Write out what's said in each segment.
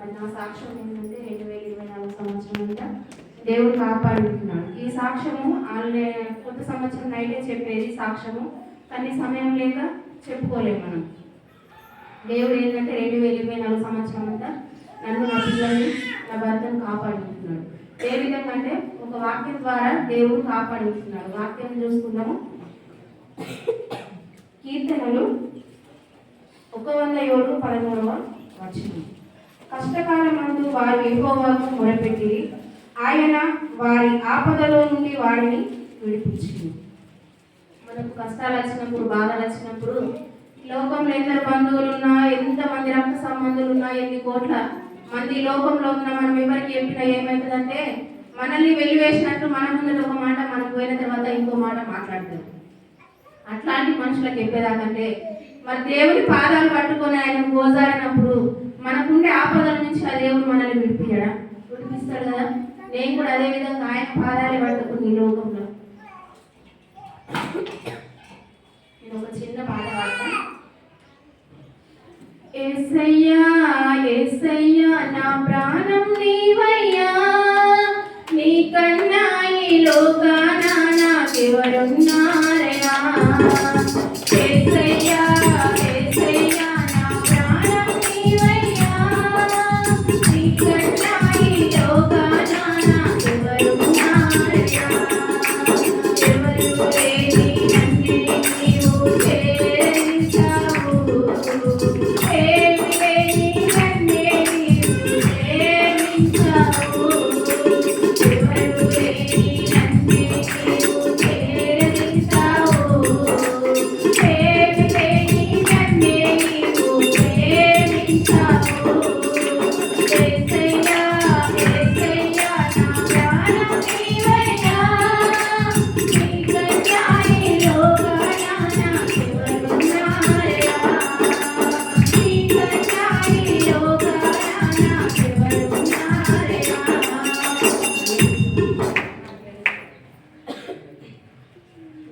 మరి నా సాక్ష్యం ఏంటంటే 2024 సంవత్సరం అంతా దేవుడు కాపాడుతున్నాడు. ఈ సాక్ష్యము వాళ్ళే కొత్త సంవత్సరం నైటే చెప్పేది సాక్ష్యము, కానీ సమయం లేక చెప్పుకోలేము మనం. దేవుడు ఏంటంటే 2024 సంవత్సరం అంతా నన్ను, నా పిల్లల్ని, నా భర్తను కాపాడుతున్నాడు. ఏ విధంగా అంటే ఒక వాక్యం ద్వారా దేవుడు కాపాడుతున్నాడు. వాక్యం చూసుకుందాము. కీర్తనలు 107:13 వచనం. కష్టకాలమందు వారు యెహోవాకు మొరపెట్టి ఆయన వారి ఆపదలో నుండి వారిని విడిపించింది. మనకు కష్టాలు వచ్చినప్పుడు, బాధలు వచ్చినప్పుడు లోకంలో ఎందరు బంధువులు ఉన్నా, ఎంతమంది రక్త సంబంధులు ఉన్నా, ఎన్ని కోట్ల మంది లోకంలో ఉన్న మనం ఎవరికి చెప్పినా ఏమవుతుందంటే మనల్ని వెలివేసినట్టు మన ముందర ఒక మాట, మనం పోయిన తర్వాత ఇంకో మాట మాట్లాడతారు. అట్లాంటి మనుషులకు చెప్పేదాకంటే మరి దేవుడి పాదాలు పట్టుకొని ఆయన గోజారినప్పుడు మనకుండే ఆపదల నుంచి ఆ దేవుడు మనల్ని విడిపిస్తాడు కదా. నేను కూడా అదే విధంగా ఆయన పాదాలే పట్టుకుని ఈ లోకంలో నేను ఒక చిన్న పాట పాడతాను. యేసయ్యా యేసయ్యా నా ప్రాణం నీవయ్యా, నీకన్నా ఈ లోకాన నాకెవరున్నారయ్యా. యేసయ్యా యేసయ్యా నా ప్రాణం నీవయ్యా, నీకన్నా ఈ లోకాన నాకెవరున్నారయ్యా. ఎవరు లేని నన్నే నీవు చేశావు,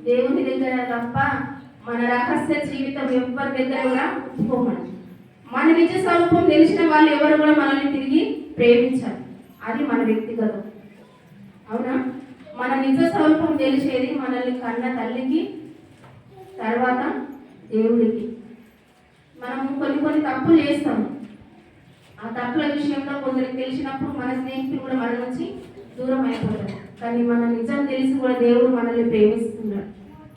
దేవుని దగ్గర తప్ప మన రహస్య జీవితం ఎవరి దగ్గర కూడా ఒప్పుకోమని. మన నిజ స్వరూపం తెలిసిన వాళ్ళు ఎవరు కూడా మనల్ని తిరిగి ప్రేమించారు. అది మన వ్యక్తిగతం. అవునా? మన నిజ స్వరూపం తెలిసేది మనల్ని కన్న తల్లికి, తర్వాత దేవుడికి. మనం కొన్ని తప్పులు చేస్తాము. ఆ తప్పుల విషయంలో కొందరికి తెలిసినప్పుడు మన స్నేహితులు కూడా మన నుంచి దూరం అయిపోతారు. కానీ మన నిజం తెలిసి కూడా దేవుడు మనల్ని ప్రేమిస్తున్నాడు.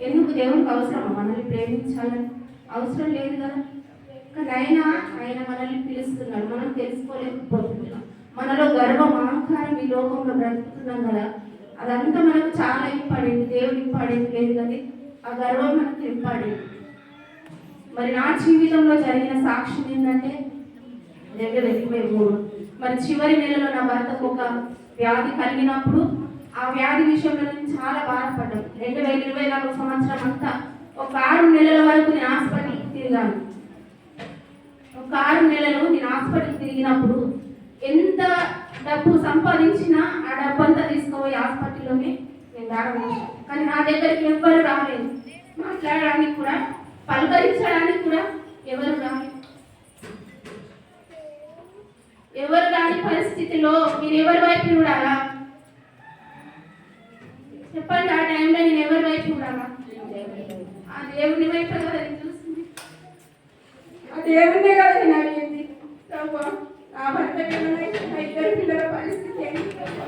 ఎందుకు? దేవుడికి అవసరమా మనల్ని ప్రేమించాలని? అవసరం లేదు కదా. కానీ ఆయన మనల్ని పిలుస్తున్నాడు. మనం తెలుసుకోలేకపోతున్నాం. మనలో గర్వం, అహంకారం ఈ లోకంలో బ్రతుకుతున్నాం కదా. అదంతా మనకు చాలా ఇంపార్టెంట్. దేవుడు ఇంపార్టెంట్ లేదు కానీ ఆ గర్వం మనకు ఇంపార్టెంట్. మరి నా జీవితంలో జరిగిన సాక్ష్యం ఏంటంటే 2023 మరి చివరి నెలలో నా భర్తకు ఒక వ్యాధి కలిగినప్పుడు ఆ వ్యాధి విషయంలో నేను చాలా బాధపడ్డాను. 2024 సంవత్సరం అంతా ఒక 6 నెలల వరకు నేను హాస్పిటల్కి తిరిగాను. ఒక 6 నెలలు నేను హాస్పిటల్కి తిరిగినప్పుడు ఎంత డబ్బు సంపాదించినా ఆ డబ్బు అంతా తీసుకుపోయి హాస్పిటల్లోనే నేను దాడవచ్చు. కానీ నా దగ్గరికి ఎవ్వరు రాలేదు. మాట్లాడడానికి కూడా, పలకరించడానికి కూడా ఎవరు రాలేదు. ఎవరు రాని పరిస్థితిలో మీరు ఎవరి వైపు చూడాలా చెప్పండి? ఆ టైంలో నేను ఎవరి వైపు చూడాలా? ఆ దేవుని వైపు కదా నేను చూస్తుంది. ఆ దేవునే కదా నేను అడిగింది. ప్రభా, నా భర్త నా ఇద్దరు పిల్లల పరిస్థితి ఏంటి ప్రభా?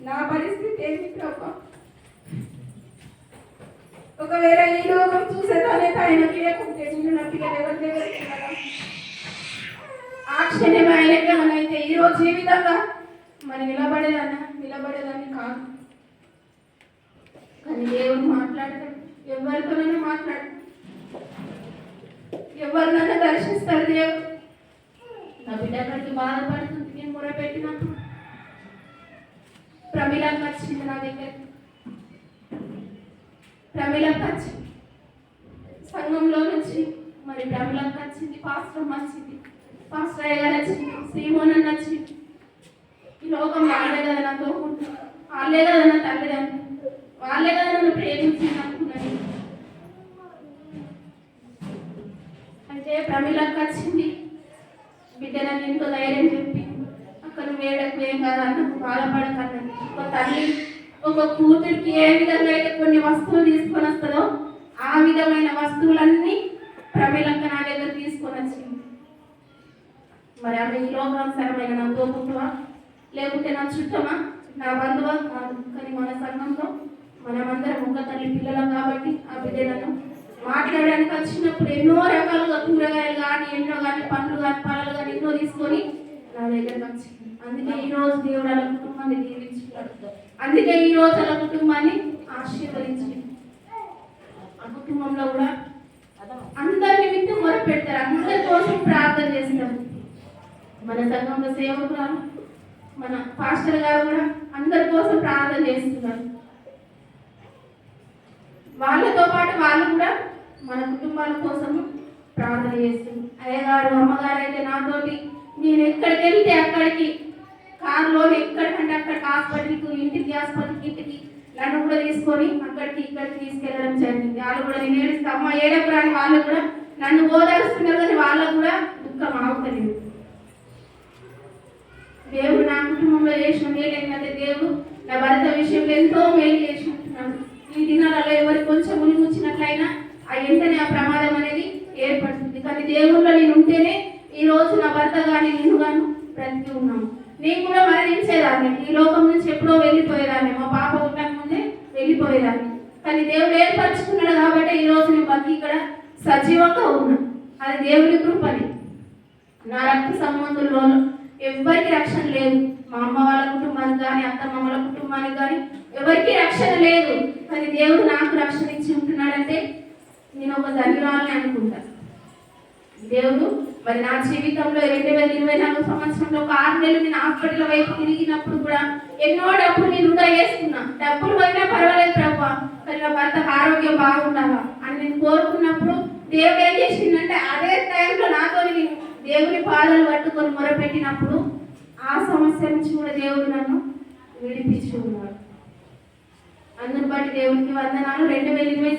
నా పరిస్థితి ఏంటి ప్రభా? ఒకవేళ ఈ లోకం చూసేదానే ఆయనకి లేకుంటే నా పిల్లలు ఎవరి దగ్గరికి వెళ్ళాలా? ఆ క్షణమే ఆయనకి అయితే ఈరోజు జీవితంగా మరి నిలబడేదాన్ని కాదు. కానీ దేవుడు మాట్లాడతాడు. ఎవరితోనైనా మాట్లాడు, ఎవరినైనా దర్శిస్తాడు దేవుడు. నా బిడ్డ అక్కడికి బాధపడుతుంది. నేను మొరపెట్టినప్పుడు ప్రమిళకు వచ్చింది నా దగ్గరికి. ప్రమిళకు వచ్చింది సంఘంలో నుంచి. మరి ప్రమిళకు వచ్చింది, పాస్టర్ వచ్చింది, పాస్టర్ అయ్య గారు వచ్చింది, శ్రీమోహన్ వచ్చింది. ఈ లోకం వాళ్ళే కదా నాతో ఉంటుంది, వాళ్ళే కదా నా తల్లిదండ్రులు, వాళ్ళే కదా నన్ను ప్రేమించింది అనుకున్నాను. అయితే ప్రమిళకు వచ్చింది. బిడ్డ నన్ను ఎంతో ధైర్యం చెప్పి అక్కడ వేడకు ఏం కాదు అన్నకు బాధపడకన్నది. ఒక తల్లి ఒక కూతురికి ఏ విధంగా అయితే కొన్ని వస్తువులు తీసుకొని వస్తుందో ఆ విధమైన వస్తువులన్నీ ప్రమీలక్క నా దగ్గర తీసుకొని వచ్చింది. మరి ఆమె ఈ లోకానుసారమైన నా తోపువా లేకుంటే నా చుట్టమా నా బంధువా కాదు. కానీ మన సంఘంలో మనమందరం ఒక తల్లి పిల్లలం కాబట్టి ఆ బిడ్డలను మాట్లాడడానికి వచ్చినప్పుడు ఎన్నో రకాలుగా కూరగాయలు కానీ ఎన్నో కానీ పండ్లు కానీ పళ్ళు కానీ ఎన్నో తీసుకొని నా దగ్గరకు వచ్చింది. అందుకే ఈ రోజు దేవుడు అలా కుటుంబాన్ని దీవించుకున్నాడు. అందుకే ఈ రోజు అలా కుటుంబాన్ని ఆశీర్వదించింది. ఆ కుటుంబంలో కూడా అందరి నిమిత్తం మొరపెడతారు, అందరి కోసం ప్రార్థన చేస్తారు. మన సంఘంలో సేవకురాలు మన పాస్టర్ గారు కూడా అందరి కోసం ప్రార్థన చేస్తున్నారు. వాళ్ళతో పాటు వాళ్ళు కూడా మన కుటుంబాల కోసము ప్రార్థన చేస్తుంది. అయ్యగారు అమ్మగారు అయితే నాతోటి నేను ఎక్కడికి వెళ్తే అక్కడికి కారులో ఎక్కడికంటే అక్కడికి హాస్పిటల్కి ఇంటికి నన్ను కూడా తీసుకొని అక్కడికి ఇక్కడికి తీసుకెళ్ళడం జరిగింది. వాళ్ళు కూడా నేను ఏడుస్తా అమ్మ ఏడప్పుడు అని వాళ్ళు కూడా నన్ను ఓదారుస్తున్నారు, కానీ వాళ్ళకు కూడా దుఃఖం ఆగుతలేదు. దేవుడు నా కుటుంబంలో చేసిన మేలు ఏంటంటే దేవుడు నా భర్త విషయంలో ఎంతో మేలు చేసి ఉంటున్నాడు. ఈ దినాలలో ఎవరికి కొంచెం మునిగుచ్చినట్లయినా ఆ వెంటనే ఆ ప్రమాదం అనేది ఏర్పడుతుంది. కానీ దేవుళ్ళో నేను ఉంటేనే ఈ రోజు నా భర్త కానీ నేను కానీ బ్రతికి ఉన్నాము. నేను కూడా మరణించేదాన్ని, ఈ లోకం నుంచి ఎప్పుడో వెళ్ళిపోయేదాన్ని, మా పాప ఉండక ముందే వెళ్ళిపోయేదాన్ని. కానీ దేవుడు ఏర్పరచుకున్నాడు కాబట్టి ఈ రోజు నేను బతికి ఇక్కడ సజీవంగా ఉన్నా. అది దేవుని కృపని. నా రక్త సంబంధంలో ఎవరికి రక్షణ లేదు. మా అమ్మ వాళ్ళ కుటుంబానికి కానీ అత్తమ్మల కుటుంబానికి కానీ ఎవరికి రక్షణ లేదు. కానీ దేవుడు నాకు రక్షణ ఇచ్చి ఉంటున్నాడంటే నేను ఒక ధన్యవాదాన్ని అనుకుంటాను. దేవుడు మరి నా జీవితంలో 2024 సంవత్సరంలో ఒక 6 నెలలు నేను హాస్పిటల్ వైపు తిరిగినప్పుడు కూడా ఎన్నో డబ్బులు నేను వృధా చేసుకున్నా. డబ్బులు పోయినా పర్వాలేదు ప్రభు, కానీ నా భర్తకు ఆరోగ్యం బాగుండాలా అని నేను కోరుకున్నప్పుడు దేవుడు ఏం చేసిందంటే అదే టైంలో నాతో నేను దేవుని పాదాలు పట్టుకొని మొరపెట్టినప్పుడు ఆ సమస్య నుంచి కూడా దేవుడు నన్ను విడిపించి ఉన్నాడు. అందుని బట్టి దేవునికి వందనాలు. 2024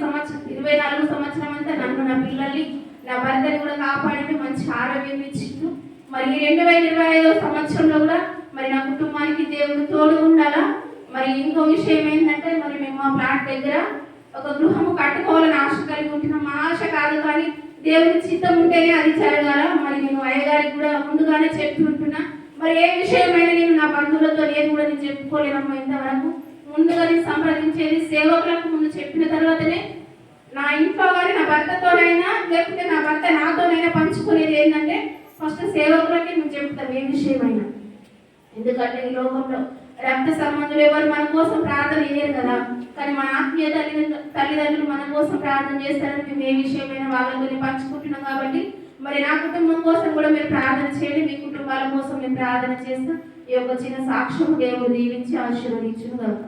సంవత్సరం అంతా నన్ను నా పిల్లల్ని నా భర్తని కూడా కాపాడి మంచి ఆరోగ్యం ఇచ్చిండు. మరి 2025 సంవత్సరంలో కూడా మరి నా కుటుంబానికి దేవుడు తోడు ఉండాలా. మరి ఇంకో విషయం ఏంటంటే మరి మేము మా ప్లాట్ దగ్గర ఒక గృహము కట్టుకోవాలని ఆశ కలిగి ఉంటున్నాం. మా ఆశ కాదు, కానీ దేవుని చిత్తం ఉంటేనే అది జరగాల. మరి నేను అయ్యగారికి కూడా ముందుగానే చెప్పి ఉంటున్నా. మరి ఏ విషయమైనా నేను నా బంధువులతో నేను కూడా నేను చెప్పుకోలేనమ్మా ఇంతవరకు. ముందుగా నేను సంప్రదించేది సేవకులకు ముందు చెప్పిన తర్వాతనే నా ఇంట్లో కానీ నా భర్తతోనైనా లేకపోతే నా భర్త నాతోనైనా పంచుకునేది ఏంటంటే ఫస్ట్ సేవకులకి మేము చెప్తాం ఏ విషయమైనా. ఎందుకంటే ఈ లోకంలో రక్త సంబంధులు ఎవరు మన కోసం ప్రార్థన చేయరు కదా, కానీ మన ఆత్మీయ తల్లిదండ్రులు మన కోసం ప్రార్థన చేస్తారని మేము ఏ విషయమైనా వాళ్ళతో పంచుకుంటున్నాం. కాబట్టి మరి నా కుటుంబం కోసం కూడా మీరు ప్రార్థన చేయండి, మీ కుటుంబాల కోసం మేము ప్రార్థన చేస్తాం. ఈ యొక్క చిన్న సాక్ష్యం దేవుడు దీవించి ఆశీర్వదించును కదా.